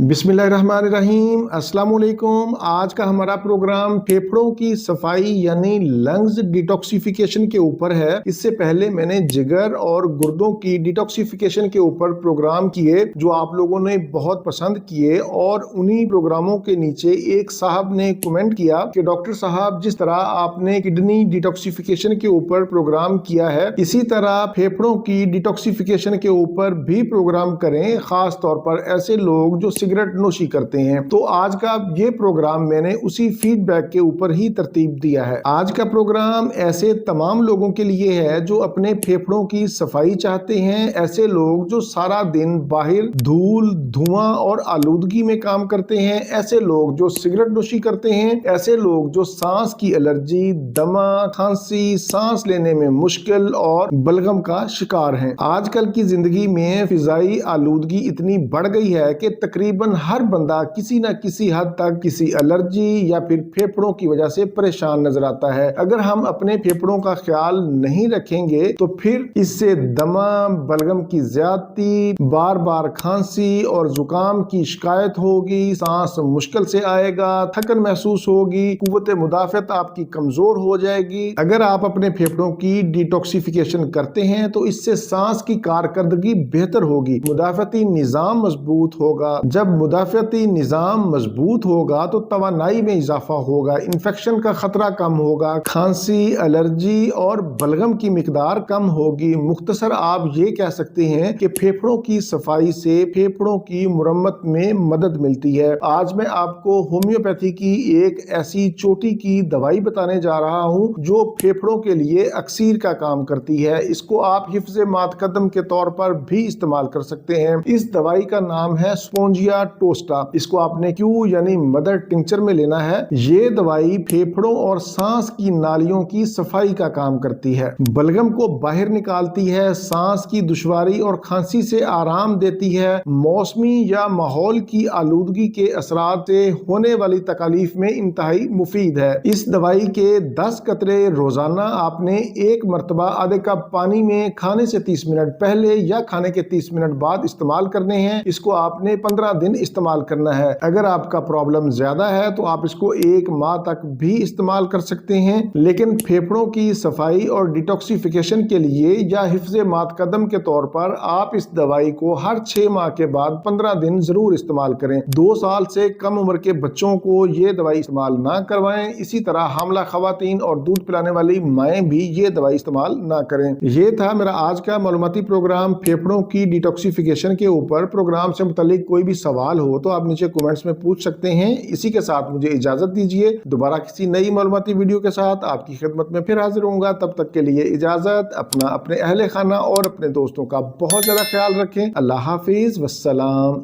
बिस्मिल्लाहिर्रहमानिर्रहीम, अस्सलाम वालेकुम। आज का हमारा प्रोग्राम फेफड़ों की सफाई यानी लंग्स डिटॉक्सिफिकेशन के ऊपर है। इससे पहले मैंने जिगर और गुर्दों की डिटॉक्सिफिकेशन के ऊपर प्रोग्राम किए जो आप लोगों ने बहुत पसंद किए, और उन्हीं प्रोग्रामों के नीचे एक साहब ने कमेंट किया कि डॉक्टर साहब, जिस तरह आपने किडनी डिटॉक्सिफिकेशन के ऊपर प्रोग्राम किया है, इसी तरह फेफड़ों की डिटॉक्सिफिकेशन के ऊपर भी प्रोग्राम करें, खास तौर पर ऐसे लोग जो सिगरेट नोशी करते हैं। तो आज का ये प्रोग्राम मैंने उसी फीडबैक के ऊपर ही तरतीब दिया है। आज का प्रोग्राम ऐसे तमाम लोगों के लिए है जो अपने फेफड़ों की सफाई चाहते हैं, ऐसे लोग जो सारा दिन बाहर धूल, धुआं और आलूदगी में काम करते हैं, ऐसे लोग जो सिगरेट नोशी करते हैं, ऐसे लोग जो सांस की एलर्जी, दमा, खांसी, सांस लेने में मुश्किल और बलगम का शिकार हैं। आजकल की जिंदगी में फिजाई आलूदगी इतनी बढ़ गई है कि तकरीबन हर बंदा किसी न किसी हद तक किसी एलर्जी या फिर फेफड़ों की वजह से परेशान नजर आता है। अगर हम अपने फेफड़ों का ख्याल नहीं रखेंगे तो फिर इससे दमा, बलगम की ज्यादती, बार बार खांसी और जुकाम की शिकायत होगी, सांस मुश्किल से आएगा, थकन महसूस होगी, कुव्वत मुदाफत आपकी कमजोर हो जाएगी। अगर आप अपने फेफड़ों की डिटॉक्सिफिकेशन करते हैं तो इससे सांस की कारकर्दगी बेहतर होगी, मुदाफती निजाम मजबूत होगा। जब मुदाफती निजाम मजबूत होगा तो तवानाई में इजाफा होगा, इन्फेक्शन का खतरा कम होगा, खांसी, एलर्जी और बलगम की मिकदार कम होगी। मुख्तसर आप ये कह सकते हैं कि फेफड़ों की सफाई से फेफड़ों की मुरम्मत में मदद मिलती है। आज मैं आपको होम्योपैथी की एक ऐसी चोटी की दवाई बताने जा रहा हूँ जो फेफड़ों के लिए अक्सीर का काम करती है। इसको आप हिफ्ज़े मातकदम के तौर पर भी इस्तेमाल कर सकते हैं। इस दवाई का नाम है स्पोंजिया टोस्टा। इसको आपने क्यू यानी मदर टिंचर में लेना है। ये दवाई फेफड़ों और सांस की नालियों की सफाई का काम करती है, बलगम को बाहर निकालती है, सांस की दुश्वारी और खांसी से आराम देती है, मौसमी या माहौल की आलूदगी के असरात से होने वाली तकलीफ में इंतहाई मुफीद है। इस दवाई के 10 कतरे रोजाना आपने एक मरतबा आधे कप पानी में खाने से 30 मिनट पहले या खाने के 30 मिनट बाद इस्तेमाल करने हैं। इसको आपने 15 दिन इस्तेमाल करना है। अगर आपका प्रॉब्लम ज्यादा है तो आप इसको 1 माह तक भी इस्तेमाल कर सकते हैं, लेकिन फेफड़ों की सफाई और डिटॉक्सिफिकेशन के लिए या हिफ्ज़े मातकदम के तौर पर आप इस दवाई को हर 6 माह के बाद 15 दिन जरूर इस्तेमाल करें। 2 साल से कम उम्र के बच्चों को ये दवाई इस्तेमाल ना करवाएं। इसी तरह हामला खवातीन और दूध पिलाने वाली माएँ भी ये दवाई इस्तेमाल ना करें। ये था मेरा आज का मालूमाती प्रोग्राम फेफड़ों की डिटॉक्सिफिकेशन के ऊपर। प्रोग्राम से मुतालिक कोई भी सवाल हो तो आप नीचे कमेंट्स में पूछ सकते हैं। इसी के साथ मुझे इजाजत दीजिए, दोबारा किसी नई मालूमाती वीडियो के साथ आपकी खिदमत में फिर हाजिर होऊंगा। तब तक के लिए इजाजत। अपना, अपने अहले खाना और अपने दोस्तों का बहुत ज्यादा ख्याल रखें। अल्लाह हाफिज, वस्सलाम।